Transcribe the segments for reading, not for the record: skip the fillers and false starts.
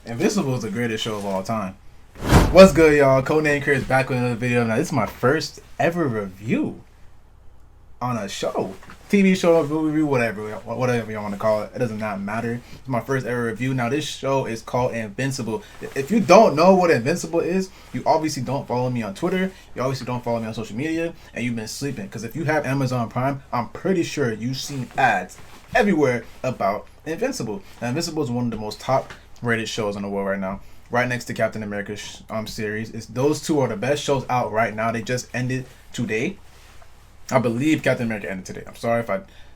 Invincible is the greatest show of all time. What's good, y'all? Codename Chris back with another video. Now, this is my first ever review on a show. TV show, movie review, whatever you want to call it. It does not matter. It's my first ever review. Now, this show is called Invincible. If you don't know what Invincible is, you obviously don't follow me on Twitter. You obviously don't follow me on social media. And you've been sleeping. Because if you have Amazon Prime, I'm pretty sure you've seen ads everywhere about Invincible. Now, Invincible is one of the most top rated shows in the world right now. Right next to Captain America series. Those two are the best shows out right now. They just ended today. I believe Captain America ended today. I'm sorry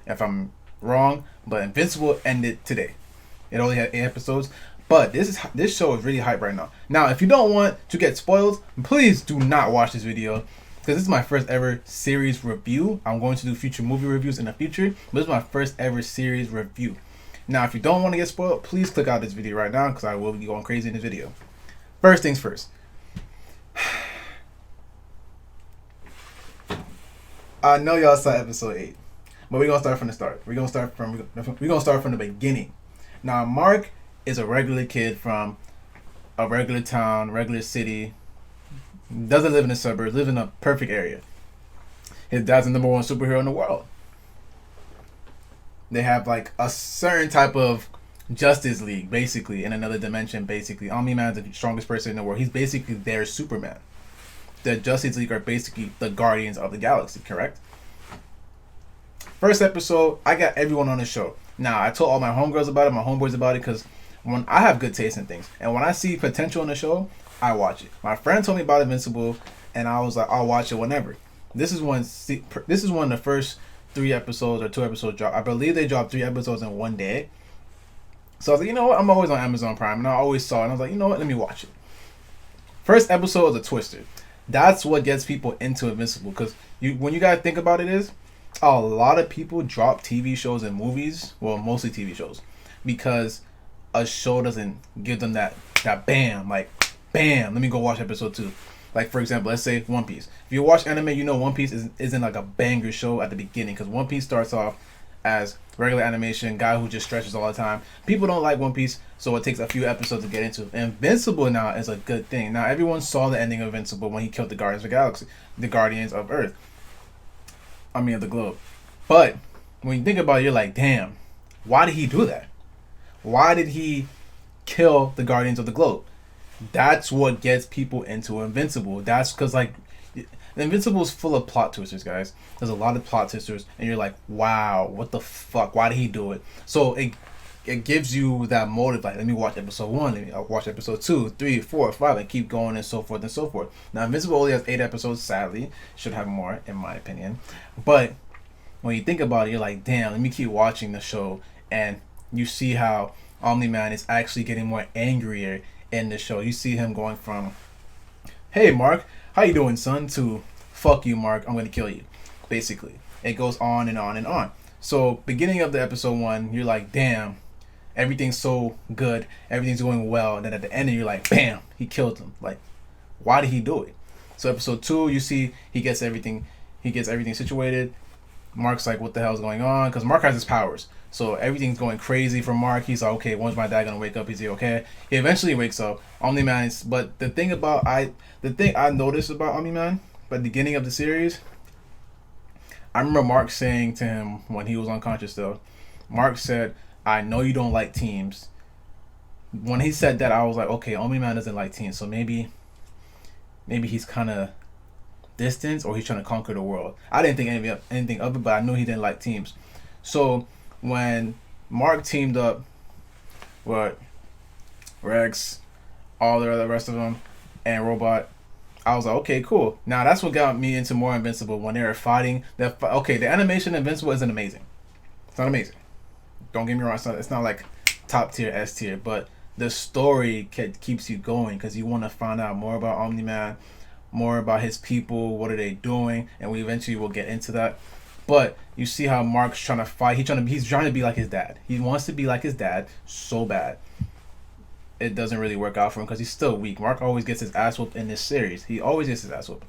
if I'm wrong, but Invincible ended today. It only had 8 episodes, but this show is really hype right now. Now, if you don't want to get spoiled, please do not watch this video because this is my first ever series review. I'm going to do future movie reviews in the future, but this is my first ever series review. Now, if you don't want to get spoiled, please click out this video right now because I will be going crazy in this video. First things first. I know y'all saw episode 8, but we're gonna start from the start. We're gonna start from the beginning. Now, Mark is a regular kid from a regular town, regular city. Doesn't live in the suburbs, lives in a perfect area. His dad's the #1 superhero in the world. They have like a certain type of Justice League, basically, in another dimension. Basically, Omni-Man's the strongest person in the world. He's basically their Superman. The Justice League are basically the Guardians of the Galaxy, correct? First episode, I got everyone on the show. Now, I told all my homegirls about it, my homeboys about it, because when I have good taste in things, and when I see potential in the show, I watch it. My friend told me about Invincible, and I was like, I'll watch it whenever. This is when the first 3 episodes or 2 episodes drop. I believe they dropped 3 episodes in one day. So I was like, you know what? I'm always on Amazon Prime, and I always saw it. And I was like, you know what? Let me watch it. First episode is a twister. That's what gets people into Invincible, because when you gotta think about it is, a lot of people drop TV shows and movies, well, mostly TV shows, because a show doesn't give them that bam, like bam, let me go watch episode 2. Like, for example, let's say One Piece. If you watch anime, you know One Piece isn't like a banger show at the beginning, because One Piece starts off as regular animation, guy who just stretches all the time. People don't like One Piece, so it takes a few episodes to get into. Invincible now is a good thing. Now, everyone saw the ending of Invincible when he killed the Guardians of the Galaxy, the Guardians of Earth. I mean, of the globe. But when you think about it, you're like, damn, why did he do that? Why did he kill the Guardians of the globe? That's what gets people into Invincible. That's because, like, Invincible is full of plot twisters, guys. There's a lot of plot twisters, and you're like, wow, what the fuck? Why did he do it? So it gives you that motive, like, let me watch episode 1, let me watch episode 2, 3, 4, 5, and keep going, and so forth and so forth. Now, Invincible only has 8 episodes, sadly. Should have more, in my opinion. But when you think about it, you're like, damn, let me keep watching the show. And you see how Omni-Man is actually getting more angrier in the show. You see him going from, hey, Mark, how you doing, son, to fuck you, Mark, I'm gonna kill you. Basically, it goes on and on and on. So beginning of the episode 1, you're like, damn, everything's so good, everything's going well, and then at the end you're like, bam, he killed him. Like, why did he do it? So episode 2, you see he gets everything situated. Mark's like, what the hell is going on? Because Mark has his powers, so everything's going crazy for Mark. He's like, okay, when's my dad gonna wake up? Is he okay? He eventually wakes up. Omni-Man is, but the thing I noticed about Omni-Man by the beginning of the series, I remember Mark saying to him when he was unconscious still, Mark said, I know you don't like teams. When he said that, I was like, okay, Omni-Man doesn't like teams, so maybe he's kind of distant, or he's trying to conquer the world. I didn't think anything of it, but I knew he didn't like teams. So when Mark teamed up with Rex, all the rest of them, and Robot, I was like, okay, cool. Now that's what got me into more Invincible, when they were fighting. Okay, the animation Invincible isn't amazing. It's not amazing. Don't get me wrong. It's not like top tier, S tier, but the story keeps you going because you want to find out more about Omni-Man, more about his people, what are they doing, and we eventually will get into that. But you see how Mark's trying to fight. He's trying to be like his dad. He wants to be like his dad so bad. It doesn't really work out for him because he's still weak. Mark always gets his ass whooped in this series. He always gets his ass whooped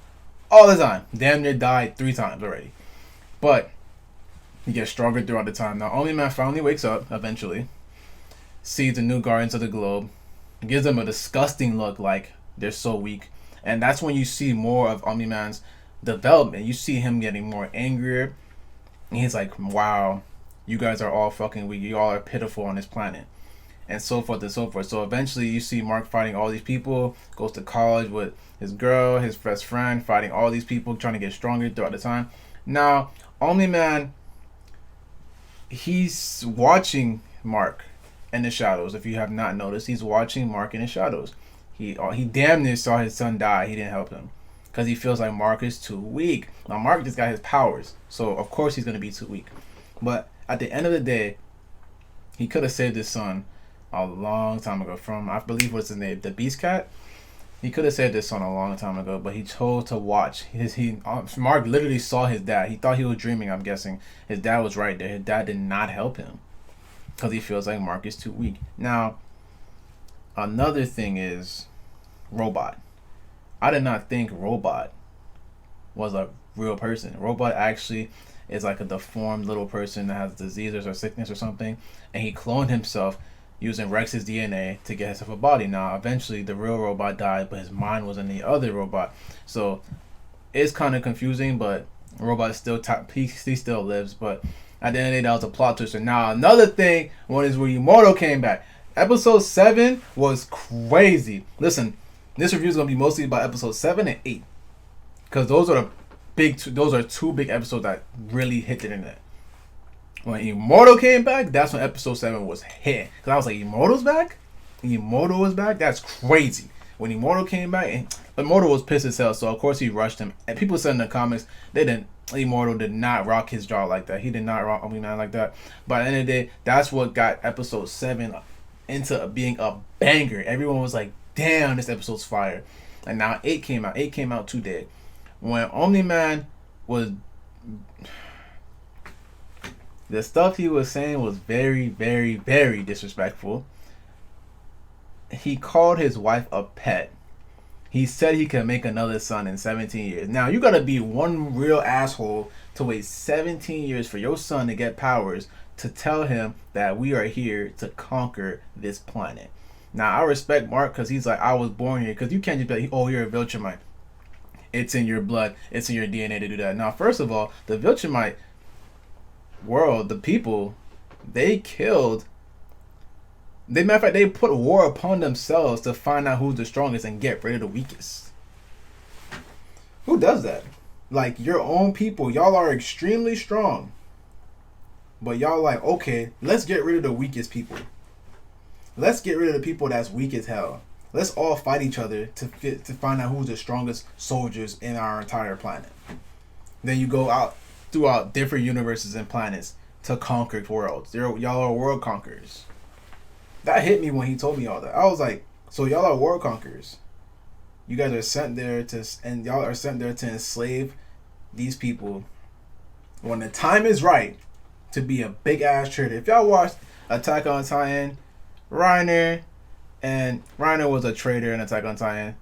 all the time. Damn near died 3 times already. But he gets stronger throughout the time. Now, Omni-Man finally wakes up eventually, sees the new Guardians of the Globe, gives them a disgusting look, like they're so weak. And that's when you see more of Omni-Man's development. You see him getting more angrier. And he's like, wow, you guys are all fucking weak. You all are pitiful on this planet. And so forth and so forth. So eventually you see Mark fighting all these people, goes to college with his girl, his best friend, fighting all these people, trying to get stronger throughout the time. Now, Omni-Man, he's watching Mark in the shadows. If you have not noticed, he's watching Mark in the shadows. He damn near saw his son die. He didn't help him because he feels like Mark is too weak. Now, Mark just got his powers, so of course he's going to be too weak. But at the end of the day, he could have saved his son a long time ago from, I believe, what's his name, the Beast Cat. He could have saved his son a long time ago, but he chose to watch. Mark literally saw his dad. He thought he was dreaming, I'm guessing. His dad was right there. His dad did not help him because he feels like Mark is too weak. Now, another thing is Robot. I did not think Robot was a real person. Robot actually is like a deformed little person that has diseases or sickness or something, and he cloned himself using Rex's DNA to get himself a body. Now, eventually, the real Robot died, but his mind was in the other Robot. So, it's kind of confusing, but Robot still he still lives. But at the end of the day, that was a plot twist. And now, another thing, one is where Immortal came back. Episode 7 was crazy. Listen, this review is going to be mostly about episode 7 and 8. Because those are two big episodes that really hit the internet. When Immortal came back, that's when episode 7 was hit. Because I was like, Immortal's back? Immortal was back? That's crazy. When Immortal came back, and Immortal was pissed as hell, so of course he rushed him. And people said in the comics, Immortal did not rock his jaw like that. He did not rock Omni-Man like that. But at the end of the day, that's what got episode 7 into being a banger. Everyone was like, damn, this episode's fire. And now 8 came out. 8 came out today. When Omni-Man was... The stuff he was saying was very, very, very disrespectful. He called his wife a pet. He said he could make another son in 17 years. Now, you gotta be one real asshole to wait 17 years for your son to get powers to tell him that we are here to conquer this planet. Now, I respect Mark because he's like, I was born here. Because you can't just be like, oh, you're a Viltrumite. It's in your blood. It's in your DNA to do that. Now, first of all, the Viltrumite world, the people, they killed. Matter of fact, they put war upon themselves to find out who's the strongest and get rid of the weakest. Who does that? Like, your own people, y'all are extremely strong. But y'all like, okay, let's get rid of the weakest people. Let's get rid of the people that's weak as hell. Let's all fight each other to find out who's the strongest soldiers in our entire planet. Then you go out throughout different universes and planets to conquer worlds. Y'all are world conquerors. That hit me when he told me all that. I was like, so y'all are world conquerors. You guys are sent there to enslave these people when the time is right to be a big ass traitor. If y'all watched Attack on Titan, Reiner was a traitor in Attack on Titan.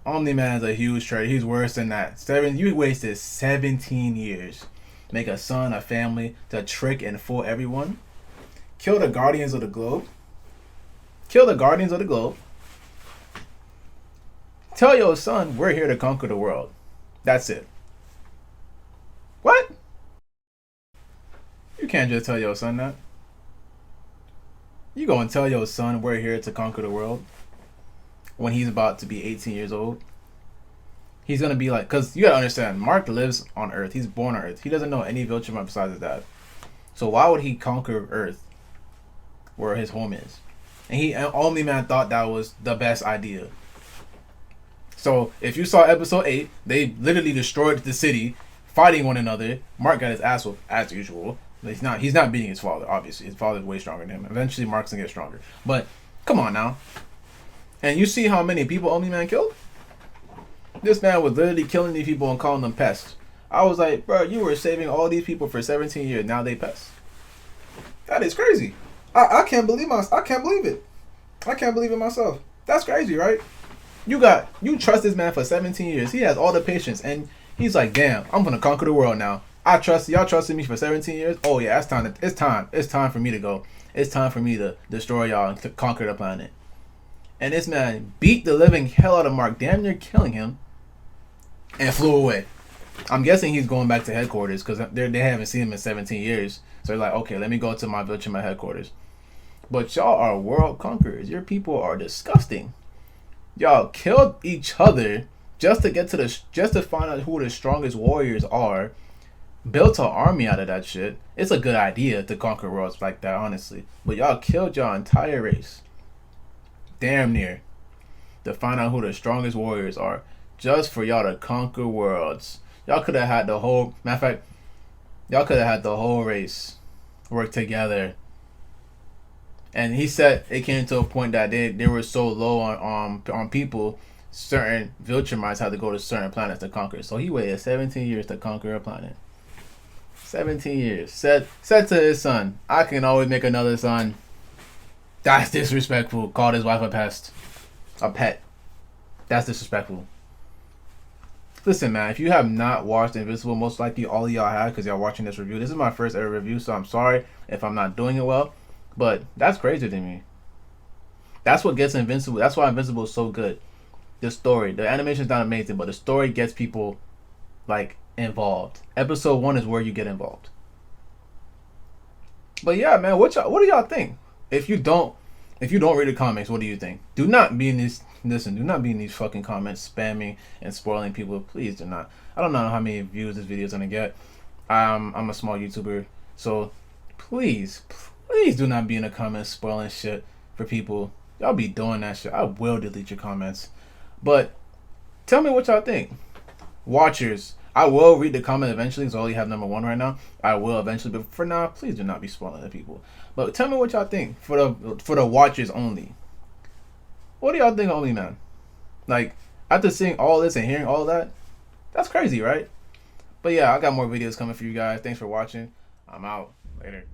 Omni-Man is a huge traitor. He's worse than that. You wasted 17 years. Make a son, a family, to trick and fool everyone. Kill the Guardians of the Globe. Tell your son we're here to conquer the world. That's it. What? You can't just tell your son that. You go and tell your son we're here to conquer the world when he's about to be 18 years old. He's going to be like, because you got to understand, Mark lives on Earth. He's born on Earth. He doesn't know any Viltrumite besides his dad. So why would he conquer Earth where his home is? And Omni-Man thought that was the best idea. So if you saw episode 8, they literally destroyed the city, fighting one another. Mark got his ass whooped as usual. He's not beating his father, obviously. His father's way stronger than him. Eventually, Mark's gonna get stronger. But, come on now. And you see how many people Omni-Man killed? This man was literally killing these people and calling them pests. I was like, bro, you were saving all these people for 17 years. Now they pests. That is crazy. I can't believe I can't believe it. I can't believe it myself. That's crazy, right? You trust this man for 17 years. He has all the patience. And he's like, damn, I'm gonna conquer the world now. Y'all trusted me for 17 years. Oh yeah, it's time for me to go. It's time for me to destroy y'all and to conquer the planet. And this man beat the living hell out of Mark, damn near killing him, and flew away. I'm guessing he's going back to headquarters because they haven't seen him in 17 years. So they're like, okay, let me go to my village and my headquarters. But y'all are world conquerors. Your people are disgusting. Y'all killed each other just to get to just to find out who the strongest warriors are. Built an army out of that shit. It's a good idea to conquer worlds like that, honestly. But y'all killed y'all entire race. Damn near. To find out who the strongest warriors are. Just for y'all to conquer worlds. Y'all could have had the whole... Matter of fact, y'all could have had the whole race work together. And he said it came to a point that they were so low on people, certain XtremeChriz had to go to certain planets to conquer. So he waited 17 years to conquer a planet. 17 years. Said to his son, I can always make another son. That's disrespectful. Called his wife a pest. A pet. That's disrespectful. Listen, man, if you have not watched Invincible, most likely all of y'all have because y'all watching this review. This is my first ever review, so I'm sorry if I'm not doing it well. But that's crazy to me. That's what gets Invincible. That's why Invincible is so good. The story. The animation's not amazing, but the story gets people, like, involved. Episode 1 is where you get involved. But yeah, man, what do y'all think? If you don't read the comics, what do you think? Do not be in these fucking comments spamming and spoiling people. Please do not. I don't know how many views this video is gonna get. I'm a small YouTuber, so please do not be in the comments spoiling shit for people. Y'all be doing that shit. I will delete your comments. But tell me what y'all think. Watchers, I will read the comment eventually because I only have number 1 right now. I will eventually, but for now, please do not be spoiling the people. But tell me what y'all think for the watchers only. What do y'all think of me, man? Like, after seeing all this and hearing all that, that's crazy, right? But yeah, I got more videos coming for you guys. Thanks for watching. I'm out. Later.